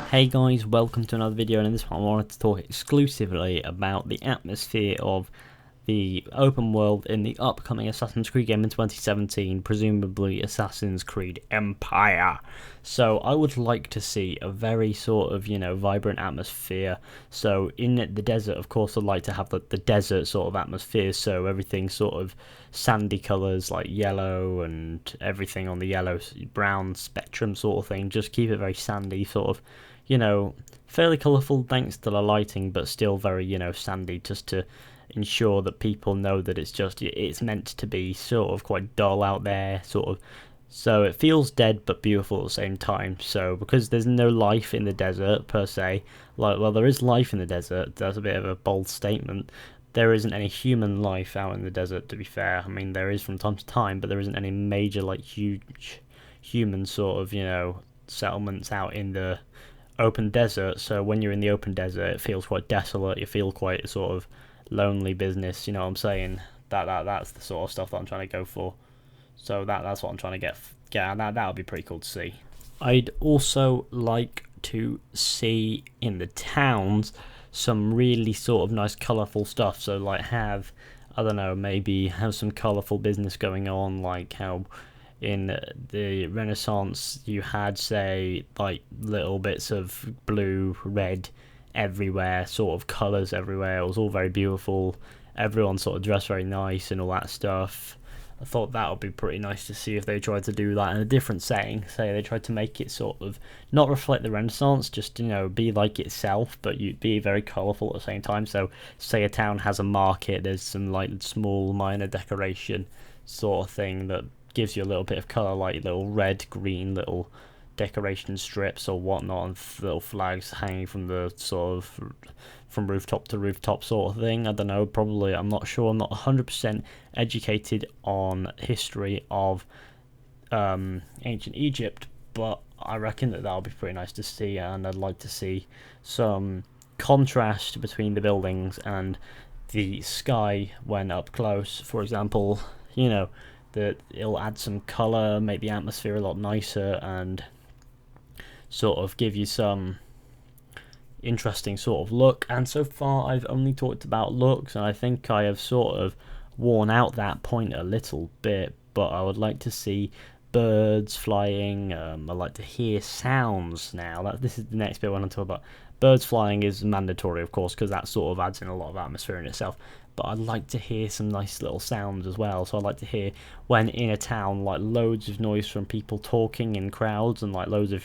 Hey guys, welcome to another video, and in this one I wanted to talk exclusively about the atmosphere of the open world in the upcoming Assassin's Creed game in 2017, presumably Assassin's Creed Empire. So I would like to see a very sort of, vibrant atmosphere. So in the desert, of course, I'd like to have the desert sort of atmosphere, so everything sort of sandy colours like yellow and everything on the yellow brown spectrum sort of thing. Just keep it very sandy, sort of, fairly colourful thanks to the lighting, but still very, sandy, just to ensure that people know that it's meant to be sort of quite dull out there, sort of, so it feels dead but beautiful at the same time. So because there's no life in the desert per se, there is life in the desert, that's a bit of a bold statement. There isn't any human life out in the desert, to be fair. I mean, there is from time to time, but there isn't any major huge human sort of settlements out in the open desert. So when you're in the open desert, it feels quite desolate, you feel quite sort of lonely business, you know what I'm saying? That's the sort of stuff that I'm trying to go for. So that's what I'm trying to get that would be pretty cool to see. I'd also like to see in the towns some really sort of nice colourful stuff. So maybe have some colourful business going on, like how in the Renaissance you had, say, like little bits of blue, red everywhere, sort of colours everywhere. It was all very beautiful. Everyone sort of dressed very nice and all that stuff. I thought that would be pretty nice to see if they tried to do that in a different setting. Say they tried to make it sort of not reflect the Renaissance, just be like itself, but you'd be very colourful at the same time. So say a town has a market, there's some like small minor decoration sort of thing that gives you a little bit of colour, like little red, green little decoration strips or whatnot, and little flags hanging from the sort of from rooftop to rooftop sort of thing. I don't know, probably, I'm not sure, I'm not 100% educated on history of ancient Egypt, but I reckon that would be pretty nice to see, and I'd like to see some contrast between the buildings and the sky when up close. For example, that it'll add some colour, make the atmosphere a lot nicer, and sort of give you some interesting sort of look. And so far I've only talked about looks, and I think I have sort of worn out that point a little bit, but I would like to see birds flying. I'd like to hear sounds now. This is the next bit I want to talk about. Birds flying is mandatory, of course, because that sort of adds in a lot of atmosphere in itself, but I'd like to hear some nice little sounds as well. So I'd like to hear, when in a town, like loads of noise from people talking in crowds, and like loads of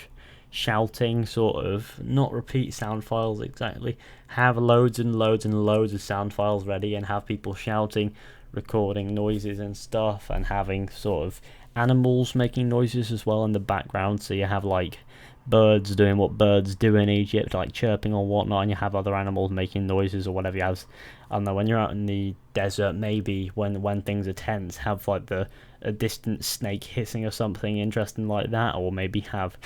shouting, sort of, not repeat sound files exactly, have loads and loads and loads of sound files ready, and have people shouting, recording noises and stuff, and having sort of animals making noises as well in the background. So you have like birds doing what birds do in Egypt, like chirping or whatnot, and you have other animals making noises or whatever you have. I don't know, when you're out in the desert, maybe when things are tense, have like a distant snake hissing or something interesting like that, or maybe have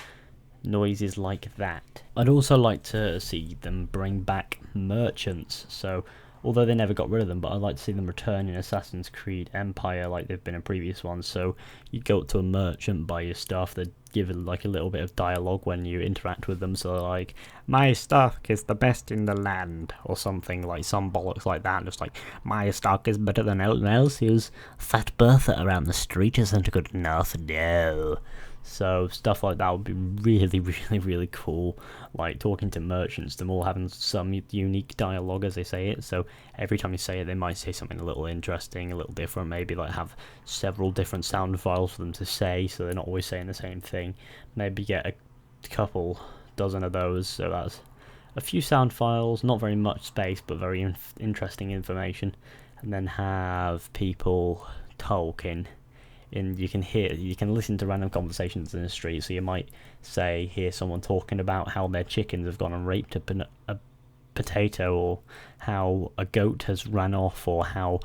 noises like that. I'd also like to see them bring back merchants, so although they never got rid of them, but I'd like to see them return in Assassin's Creed Empire like they've been in previous ones. So you'd go up to a merchant, buy your stuff, they'd give it like a little bit of dialogue when you interact with them, so like, my stock is the best in the land, or something, like some bollocks like that, just like, my stock is better than anyone else's, Fat Bertha around the street isn't good enough, no. So stuff like that would be really, really, really cool. Like talking to merchants, them all having some unique dialogue as they say it. So every time you say it, they might say something a little interesting, a little different. Maybe like have several different sound files for them to say, so they're not always saying the same thing. Maybe get a couple dozen of those. So that's a few sound files, not very much space, but very interesting information. And then have people talking. And you can listen to random conversations in the street. So you might hear someone talking about how their chickens have gone and raped a potato, or how a goat has ran off, or how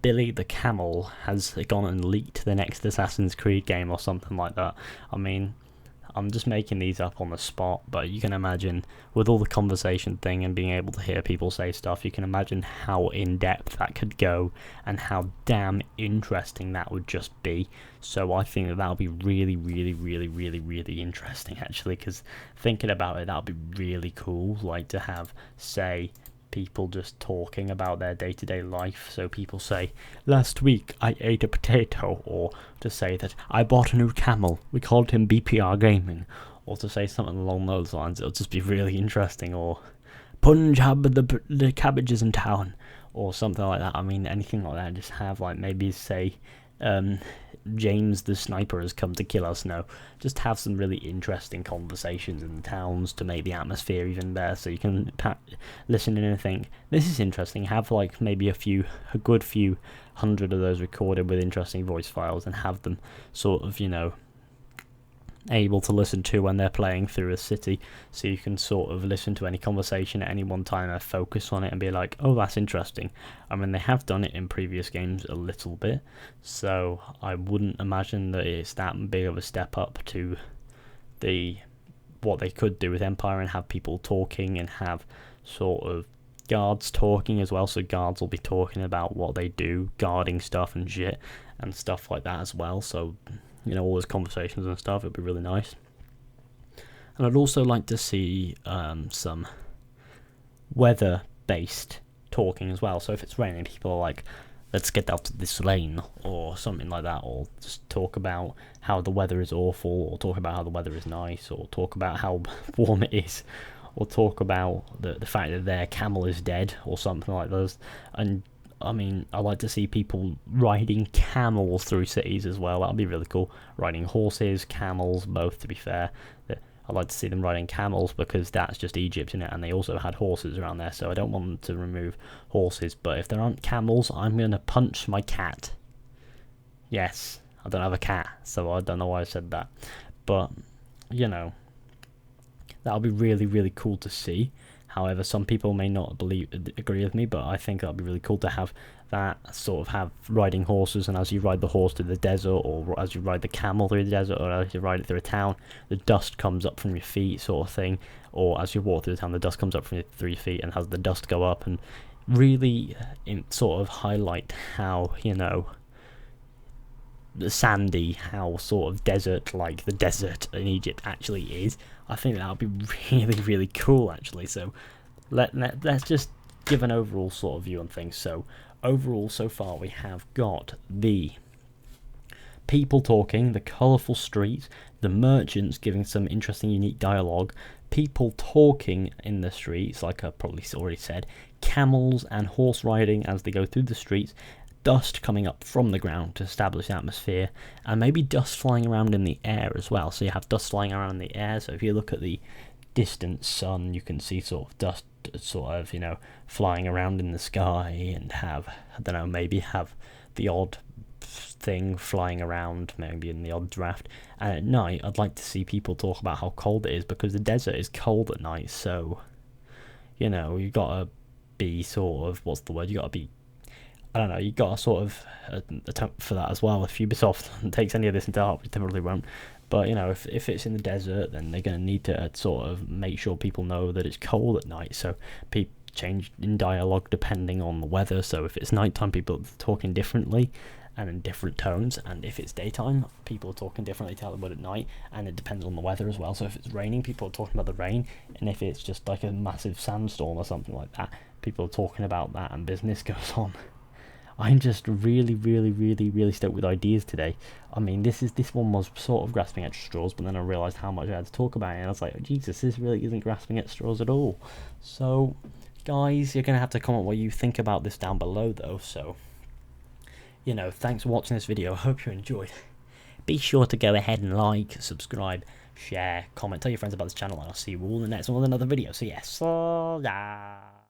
Billy the camel has gone and leaked the next Assassin's Creed game, or something like that. I mean, I'm just making these up on the spot, but you can imagine with all the conversation thing and being able to hear people say stuff, you can imagine how in-depth that could go and how damn interesting that would just be. So I think that would be really, really, really, really, really interesting, actually, because thinking about it, that would be really cool, like to have, say, people just talking about their day-to-day life. So people say, last week I ate a potato, or to say that I bought a new camel, we called him BPR Gaming, or to say something along those lines. It'll just be really interesting. Or Punjab, the cabbages in town, or something like that. I mean, anything like that. Just have, like, maybe say James the sniper has come to kill us. No, just have some really interesting conversations in the towns to make the atmosphere even better, so you can listen in and think, this is interesting. Have like maybe a good few hundred of those recorded with interesting voice files, and have them sort of, you know, able to listen to when they're playing through a city, so you can sort of listen to any conversation at any one time and focus on it and be like, oh, that's interesting. I mean, they have done it in previous games a little bit, so I wouldn't imagine that it's that big of a step up to what they could do with Empire, and have people talking and have sort of guards talking as well. So guards will be talking about what they do, guarding stuff and shit and stuff like that as well. So, you know, all those conversations and stuff, it'd be really nice. And I'd also like to see some weather-based talking as well. So if it's raining, people are like, let's get out to this lane, or something like that, or just talk about how the weather is awful, or talk about how the weather is nice, or talk about how warm it is, or talk about the fact that their camel is dead, or something like those. And I mean, I like to see people riding camels through cities as well. That'll be really cool. Riding horses, camels, both, to be fair. I like to see them riding camels because that's just Egypt, in it, and they also had horses around there, so I don't want them to remove horses. But if there aren't camels, I'm going to punch my cat. Yes, I don't have a cat, so I don't know why I said that. But, you know, that'll be really, really cool to see. However, some people may not agree with me, but I think that'd be really cool to have that, sort of have riding horses, and as you ride the horse through the desert, or as you ride the camel through the desert, or as you ride it through a town, the dust comes up from your feet, sort of thing. Or as you walk through the town, the dust comes up from your 3 feet, and has the dust go up, and really sort of highlight how, you know, sandy, how sort of desert like the desert in Egypt actually is. I think that would be really, really cool, actually. So let's just give an overall sort of view on things. So overall, so far we have got the people talking, the colourful streets, the merchants giving some interesting, unique dialogue, people talking in the streets, like I probably already said, camels and horse riding as they go through the streets, dust coming up from the ground to establish atmosphere, and maybe dust flying around in the air as well. So you have dust flying around in the air, so if you look at the distant sun, you can see sort of dust sort of, you know, flying around in the sky, and have, I don't know, maybe have the odd thing flying around, maybe in the odd draft. And at night, I'd like to see people talk about how cold it is, because the desert is cold at night, so, you know, you gotta be sort of, what's the word, you gotta be, I don't know, you got to sort of attempt for that as well. If Ubisoft takes any of this into heart, which they probably won't, but, you know, if it's in the desert, then they're going to need to sort of make sure people know that it's cold at night, so people change in dialogue depending on the weather. So if it's nighttime, people are talking differently and in different tones, and if it's daytime, people are talking differently to how they would at night, and it depends on the weather as well. So if it's raining, people are talking about the rain, and if it's just like a massive sandstorm or something like that, people are talking about that, and business goes on. I'm just really, really, really, really stoked with ideas today. I mean, this one was sort of grasping at straws, but then I realised how much I had to talk about it, and I was like, oh, Jesus, this really isn't grasping at straws at all. So, guys, you're going to have to comment what you think about this down below, though. So, you know, thanks for watching this video. I hope you enjoyed. Be sure to go ahead and like, subscribe, share, comment, tell your friends about this channel, and I'll see you all in the next one with another video. So, yes,